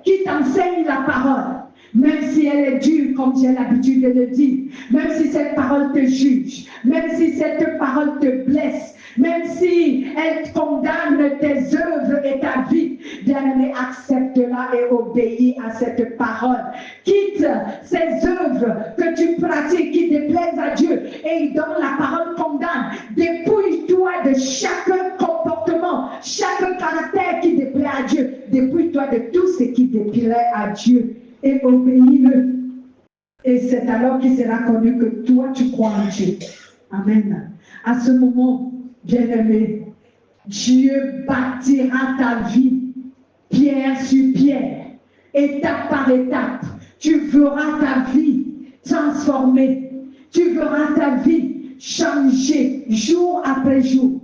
qui t'enseigne la parole, même si elle est dure, comme j'ai l'habitude de le dire, même si cette parole te juge, même si cette parole te blesse, même si elle condamne tes œuvres et ta vie, bien-aimé, accepte-la et obéis à cette parole. Quitte ces œuvres que tu pratiques qui déplaisent à Dieu et dont la parole condamne. Dépouille-toi de chaque comportement, chaque caractère qui déplaît à Dieu. Dépouille-toi de tout ce qui déplaît à Dieu et obéis-le. Et c'est alors qu'il sera connu que toi tu crois en Dieu. Amen. À ce moment, bien-aimé, Dieu bâtira ta vie, pierre sur pierre, étape par étape. Tu verras ta vie transformée. Tu verras ta vie changer jour après jour.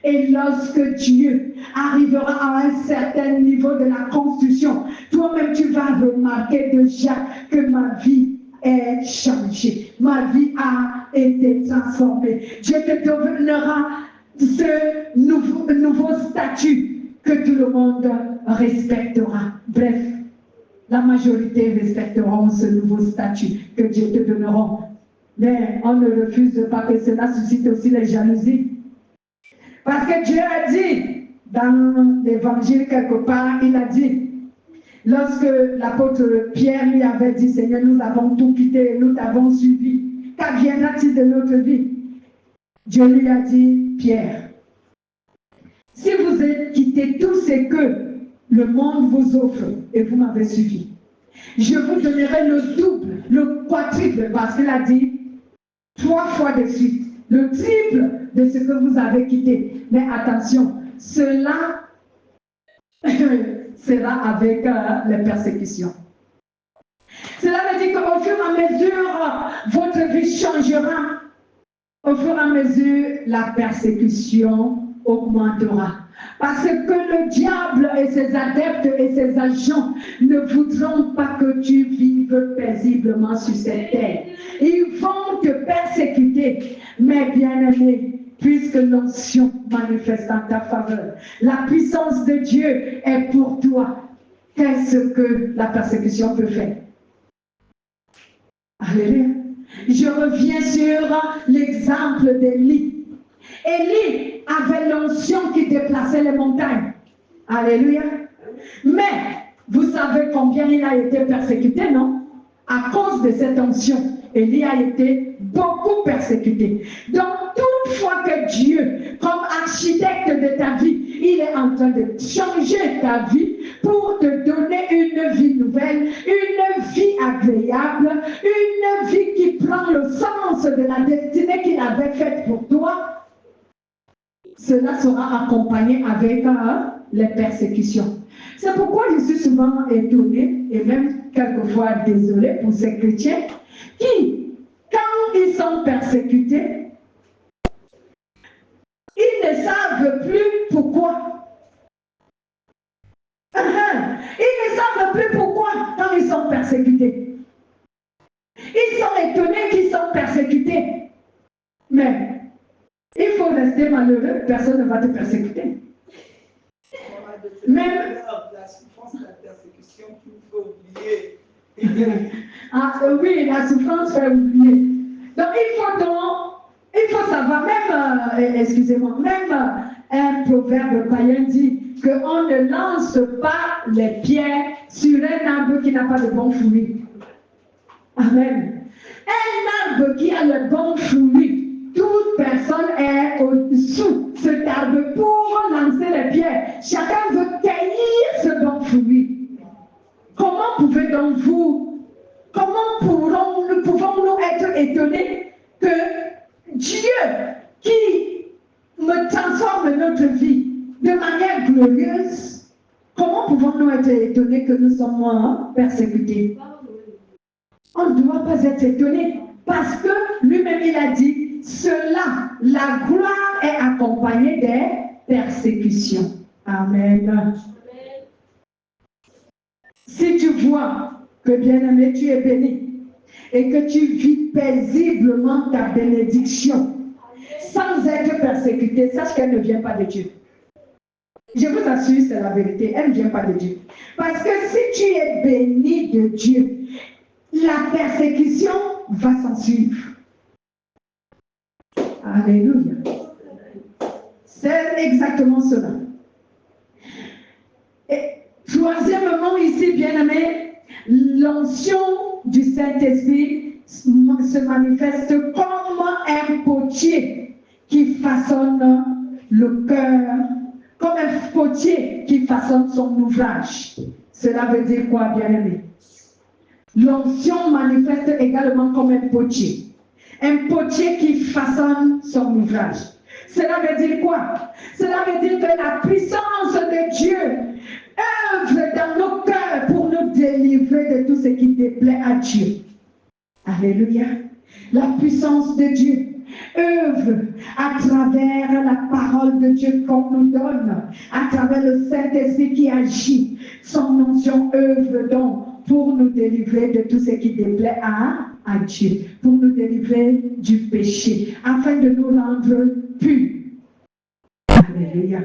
Et lorsque Dieu arrivera à un certain niveau de la construction, toi-même tu vas remarquer déjà que ma vie est changée. Ma vie a été transformée. Dieu te donnera ce nouveau statut que tout le monde respectera. Bref, la majorité respecteront ce nouveau statut que Dieu te donnera. Mais on ne refuse pas que cela suscite aussi les jalousies. Parce que Dieu a dit, dans l'évangile quelque part, il a dit, lorsque l'apôtre Pierre lui avait dit, Seigneur, nous avons tout quitté, nous t'avons suivi, qu'adviendra-t-il de notre vie? Dieu lui a dit, Pierre, si vous avez quitté tout ce que le monde vous offre et vous m'avez suivi, je vous donnerai le double, le quadruple, parce qu'il a dit 3 fois de suite, le triple de ce que vous avez quitté. Mais attention, cela sera avec les persécutions. Cela veut dire qu'au fur et à mesure, votre vie changera. Au fur et à mesure, la persécution augmentera. Parce que le diable et ses adeptes et ses agents ne voudront pas que tu vives paisiblement sur cette terre. Ils vont te persécuter, mais bien-aimé, puisque l'onction manifeste en ta faveur, la puissance de Dieu est pour toi. Qu'est-ce que la persécution peut faire? Alléluia. Je reviens sur l'exemple d'Élie. Élie avait l'onction qui déplaçait les montagnes. Alléluia. Mais, vous savez combien il a été persécuté, non? à cause de cette onction, Élie a été beaucoup persécuté. Donc, toutefois que Dieu, comme architecte de ta vie, il est en train de changer ta vie pour te donner une vie nouvelle, une vie agréable, une vie qui prend le sens de la destinée qu'il avait faite pour toi, cela sera accompagné avec les persécutions. C'est pourquoi je suis souvent étonnée et même quelquefois désolée pour ces chrétiens qui, quand ils sont persécutés, ils ne savent plus pourquoi. Ils ne savent plus pourquoi quand ils sont persécutés. Ils sont étonnés qu'ils sont persécutés. Mais il faut rester malheureux, personne ne va te persécuter. Même la souffrance de la persécution qu'il faut oublier. Oui, la souffrance fait oublier. Donc il faut savoir, même, excusez-moi, même un proverbe païen dit qu'on ne lance pas les pierres sur un arbre qui n'a pas de bons fruits. Amen. Un arbre qui a le bon fruit, toute personne est au-dessous de cet arbre pour lancer les pierres. Chacun veut cueillir ce bon fruit. Comment pouvons-nous être étonnés que Dieu, qui me transforme notre vie de manière glorieuse, comment pouvons-nous être étonnés que nous sommes persécutés? On ne doit pas être étonné parce que lui-même il a dit cela, la gloire est accompagnée des persécutions. Amen. Si tu vois que bien-aimé tu es béni et que tu vis paisiblement ta bénédiction sans être persécuté, sache qu'elle ne vient pas de Dieu. Je vous assure, c'est la vérité, elle ne vient pas de Dieu. Parce que si tu es béni de Dieu, la persécution va s'en suivre. Alléluia. C'est exactement cela. Et troisièmement, ici, bien-aimé, l'onction du Saint-Esprit se manifeste comme un potier qui façonne le cœur, comme un potier qui façonne son ouvrage. Cela veut dire quoi, bien-aimé? L'onction manifeste également comme un potier qui façonne son ouvrage. Cela veut dire quoi? Cela veut dire que la puissance de Dieu œuvre dans nos cœurs pour nous délivrer de tout ce qui déplaît à Dieu. Alléluia. La puissance de Dieu œuvre à travers la parole de Dieu qu'on nous donne, à travers le Saint-Esprit qui agit. Son onction œuvre donc pour nous délivrer de tout ce qui déplaît à Dieu, pour nous délivrer du péché, afin de nous rendre purs. Alléluia.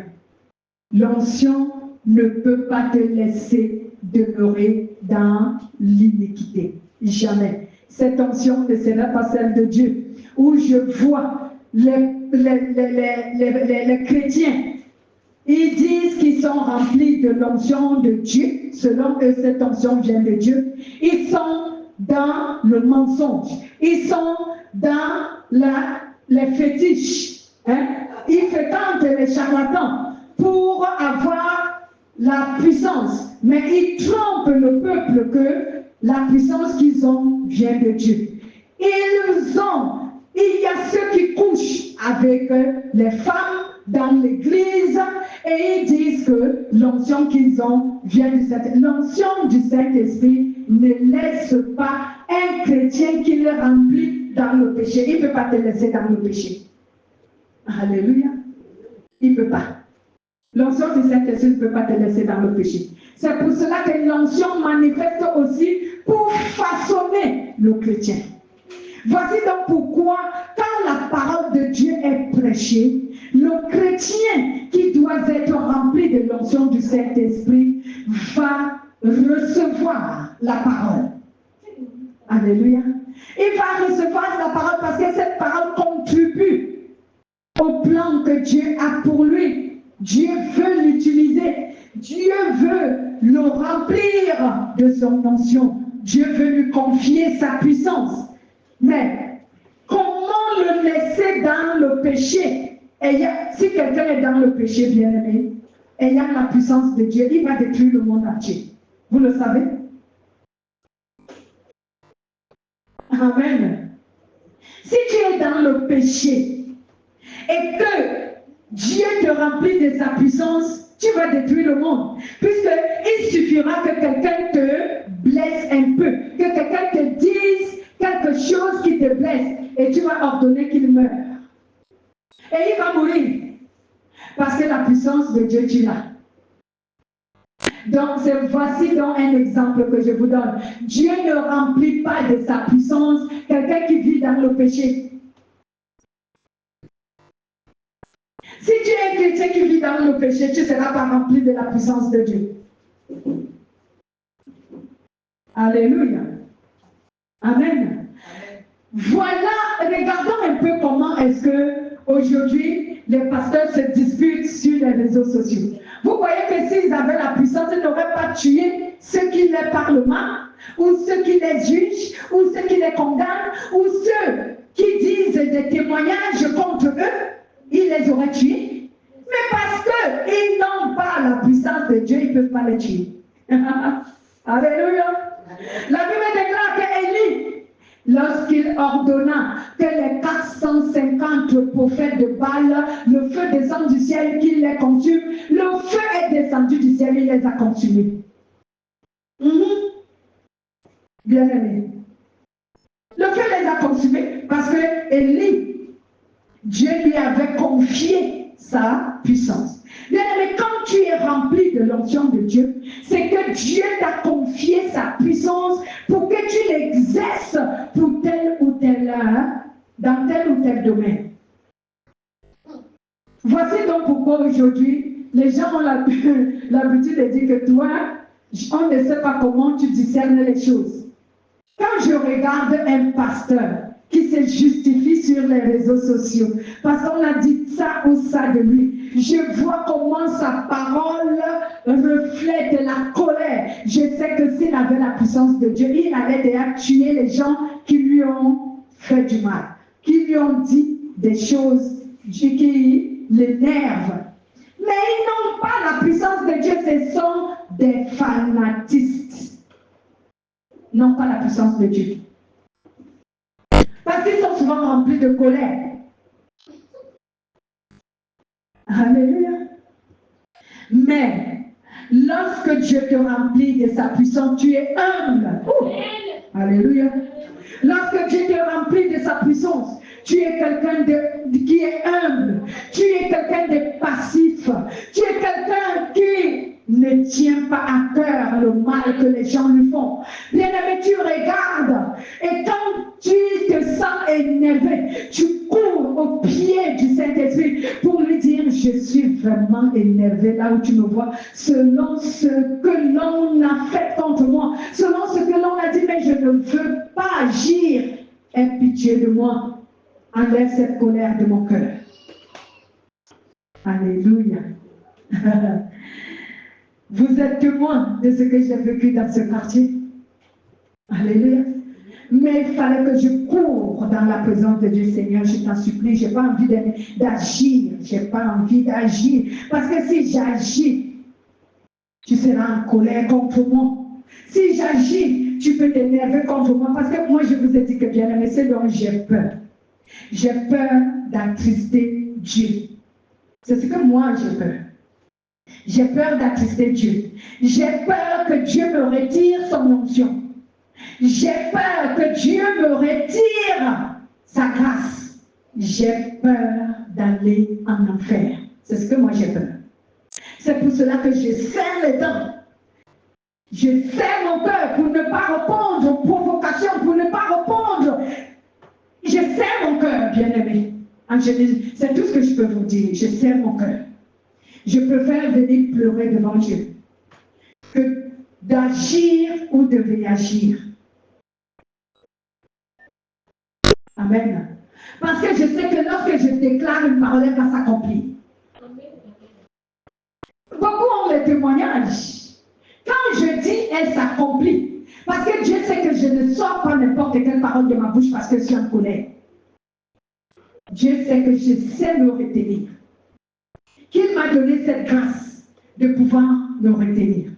L'onction ne peut pas te laisser demeurer dans l'iniquité. Jamais. Cette onction ne sera pas celle de Dieu, où je vois les chrétiens, ils disent qu'ils sont remplis de l'onction de Dieu. Selon eux, cette onction vient de Dieu. Ils sont dans le mensonge. Ils sont dans les fétiches. Ils fréquentent les charlatans pour avoir la puissance. Mais ils trompent le peuple que la puissance qu'ils ont vient de Dieu. Il y a ceux qui couchent avec les femmes dans l'église et ils disent que l'onction qu'ils ont vient du Saint-Esprit. L'onction du Saint-Esprit ne laisse pas un chrétien qui le remplit dans le péché. Il ne peut pas te laisser dans le péché. Alléluia. Il ne peut pas. L'onction du Saint-Esprit ne peut pas te laisser dans le péché. C'est pour cela que l'onction manifeste aussi pour façonner le chrétien. Voici donc pourquoi, quand la parole de Dieu est prêchée, le chrétien qui doit être rempli de l'onction du Saint-Esprit va recevoir la parole. Alléluia. Il va recevoir la parole parce que cette parole contribue au plan que Dieu a pour lui. Dieu veut l'utiliser. Dieu veut le remplir de son onction. Dieu veut lui confier sa puissance. Mais comment le laisser dans le péché? Si quelqu'un est dans le péché, bien-aimé, ayant la puissance de Dieu, il va détruire le monde entier. Vous le savez? Amen. Si tu es dans le péché et que Dieu te remplit de sa puissance, tu vas détruire le monde. Puisqu'il suffira que quelqu'un te blesse un peu, que quelqu'un te dise quelque chose qui te blesse et tu vas ordonner qu'il meure. Et il va mourir. Parce que la puissance de Dieu, tu l'as. Donc, voici donc un exemple que je vous donne. Dieu ne remplit pas de sa puissance quelqu'un qui vit dans le péché. Si tu es un chrétien qui vit dans le péché, tu ne seras pas rempli de la puissance de Dieu. Alléluia. Amen. Voilà, regardons un peu comment est-ce que aujourd'hui les pasteurs se disputent sur les réseaux sociaux. Vous voyez que s'ils avaient la puissance, ils n'auraient pas tué ceux qui les parlent mal, ou ceux qui les jugent, ou ceux qui les condamnent, ou ceux qui disent des témoignages contre eux, ils les auraient tués. Mais parce qu'ils n'ont pas la puissance de Dieu, ils ne peuvent pas les tuer. Alléluia. La Bible déclare que Élie, lorsqu'il ordonna que les 450 prophètes de Baal, le feu descend du ciel, qu'il les consume, le feu est descendu du ciel, il les a consumés. Bien aimé. Le feu les a consumés parce que Élie, Dieu lui avait confié sa puissance. Bien aimé, quand tu es rempli de l'onction de Dieu, c'est que Dieu t'a confié sa puissance pour que tu l'exerces pour tel ou tel, dans tel ou tel domaine. Voici donc pourquoi aujourd'hui, les gens ont l'habitude de dire que toi, on ne sait pas comment tu discernes les choses. Quand je regarde un pasteur qui se justifie sur les réseaux sociaux, parce qu'on a dit ça ou ça de lui, je vois comment sa parole reflète la colère. Je sais que s'il avait la puissance de Dieu, il allait déjà tuer les gens qui lui ont fait du mal, qui lui ont dit des choses qui l'énervent. Mais ils n'ont pas la puissance de Dieu, ce sont des fanatistes. Ils n'ont pas la puissance de Dieu. Parce qu'ils sont souvent remplis de colère. Alléluia. Mais lorsque Dieu te remplit de sa puissance, tu es humble. Alléluia. Lorsque Dieu te remplit de sa puissance, tu es quelqu'un qui est humble. Tu es quelqu'un de passif. Tu es quelqu'un qui ne tient pas à cœur le mal que les gens lui font. Bien-aimé, tu regardes et quand tu te sens énervé, tu cours au pied du Saint-Esprit pour lui dire: je suis vraiment énervé là où tu me vois, selon ce que l'on a fait contre moi, selon ce que l'on a dit, mais je ne veux pas agir. Aie pitié de moi. Enlève cette colère de mon cœur. Alléluia. Vous êtes témoin de ce que j'ai vécu dans ce quartier. Alléluia. Mais il fallait que je cours dans la présence de Dieu. Seigneur, je t'en supplie, je n'ai pas envie d'agir. Je n'ai pas envie d'agir. Parce que si j'agis, tu seras en colère contre moi. Si j'agis, tu peux t'énerver contre moi. Parce que moi, je vous ai dit que bien aimé, c'est dont j'ai peur. J'ai peur d'attrister Dieu. C'est ce que moi j'ai peur. J'ai peur d'attrister Dieu. J'ai peur que Dieu me retire son onction. J'ai peur que Dieu me retire sa grâce. J'ai peur d'aller en enfer. C'est ce que moi j'ai peur. C'est pour cela que je serre les dents. Je serre mon cœur pour ne pas répondre aux provocations, pour ne pas répondre. Je serre mon cœur, bien-aimé. C'est tout ce que je peux vous dire. Je serre mon cœur. Je préfère venir pleurer devant Dieu que d'agir ou de réagir. Amen. Parce que je sais que lorsque je déclare une parole, elle va s'accomplir. Beaucoup ont le témoignage. Quand je dis elle s'accomplit, Parce que Dieu sait que je ne sors pas n'importe quelle parole de ma bouche parce que je suis en colère. Dieu sait que je sais me retenir. Qu'il m'a donné cette grâce de pouvoir me retenir.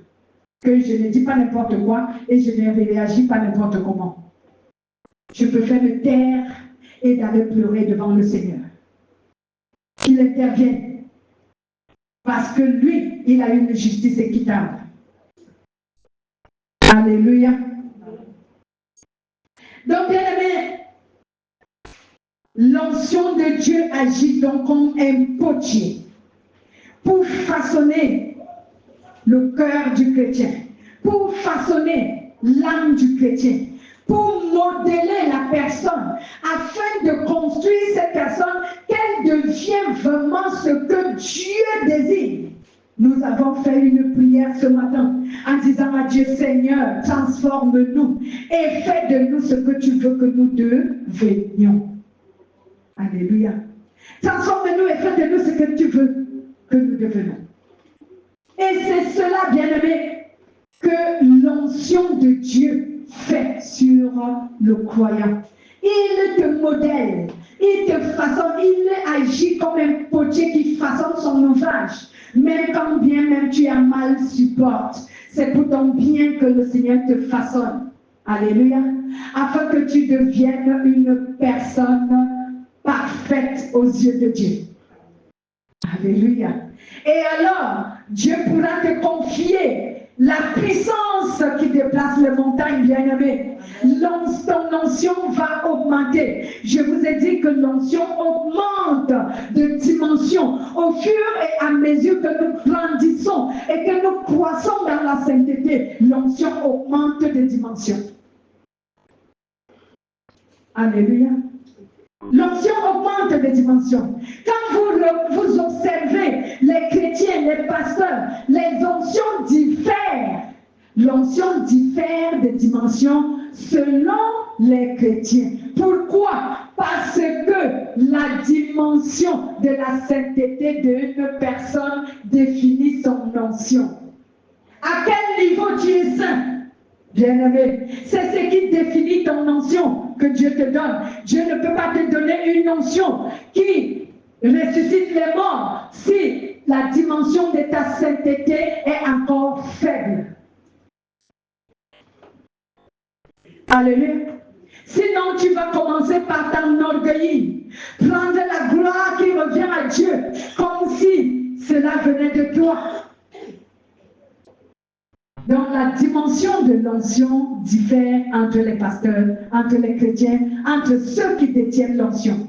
Que je ne dis pas n'importe quoi et je ne réagis pas n'importe comment. Je préfère me taire et d'aller pleurer devant le Seigneur. Qu'il intervienne. Parce que lui, il a une justice équitable. Alléluia. Donc, bien aimé, l'onction de Dieu agit donc comme un potier pour façonner le cœur du chrétien, pour façonner l'âme du chrétien, pour modeler la personne, afin de construire cette personne, qu'elle devienne vraiment ce que Dieu désire. Nous avons fait une prière ce matin en disant à Dieu, Seigneur, transforme-nous et fais de nous ce que tu veux que nous devenions. Alléluia. Transforme-nous et fais de nous ce que tu veux que nous devenons. Et c'est cela, bien-aimé, que l'onction de Dieu fait sur le croyant. Il te modèle, il te façonne, il agit comme un potier qui façonne son ouvrage. Même quand bien même tu as mal supporte, c'est pour ton bien que le Seigneur te façonne. Alléluia. Afin que tu deviennes une personne parfaite aux yeux de Dieu. Alléluia. Et alors, Dieu pourra te confier la puissance qui déplace les montagnes, bien-aimés. Ton onction va augmenter. Je vous ai dit que l'onction augmente de dimension au fur et à mesure que nous grandissons et que nous croissons dans la sainteté. L'onction augmente de dimension. Alléluia. L'onction augmente de dimensions. Quand vous observez les chrétiens, les pasteurs, les onctions diffèrent. L'onction diffère de dimensions selon les chrétiens. Pourquoi? Parce que la dimension de la sainteté d'une personne définit son onction. À quel niveau tu es saint? Bien-aimé, c'est ce qui définit ton onction que Dieu te donne. Dieu ne peut pas te donner une onction qui ressuscite les morts si la dimension de ta sainteté est encore faible. Alléluia. Sinon, tu vas commencer par t'enorgueillir, prendre la gloire qui revient à Dieu, comme si cela venait de toi. Donc la dimension de l'onction diffère entre les pasteurs, entre les chrétiens, entre ceux qui détiennent l'onction.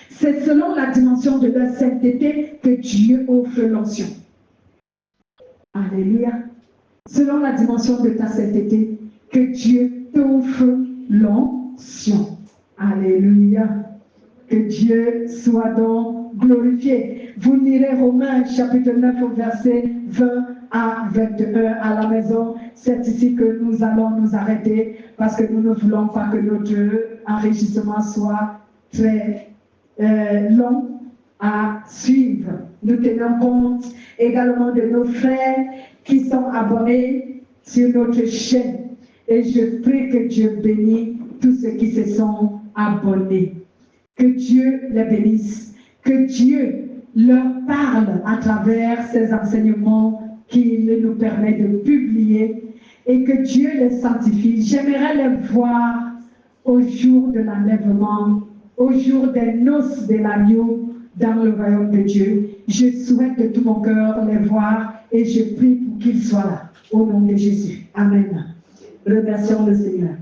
C'est selon la dimension de leur sainteté que Dieu offre l'onction. Alléluia. Selon la dimension de ta sainteté que Dieu t'offre l'onction. Alléluia. Que Dieu soit donc glorifié. Vous lirez Romains chapitre 9 au verset 20 à 21 à la maison. C'est ici que nous allons nous arrêter parce que nous ne voulons pas que notre enrichissement soit très long à suivre. Nous tenons compte également de nos frères qui sont abonnés sur notre chaîne. Et je prie que Dieu bénisse tous ceux qui se sont abonnés. Que Dieu les bénisse. Que Dieu leur parle à travers ces enseignements qu'il nous permet de publier et que Dieu les sanctifie. J'aimerais les voir au jour de l'enlèvement, au jour des noces de l'agneau dans le royaume de Dieu. Je souhaite de tout mon cœur les voir et je prie pour qu'ils soient là. Au nom de Jésus. Amen. Remercions le Seigneur.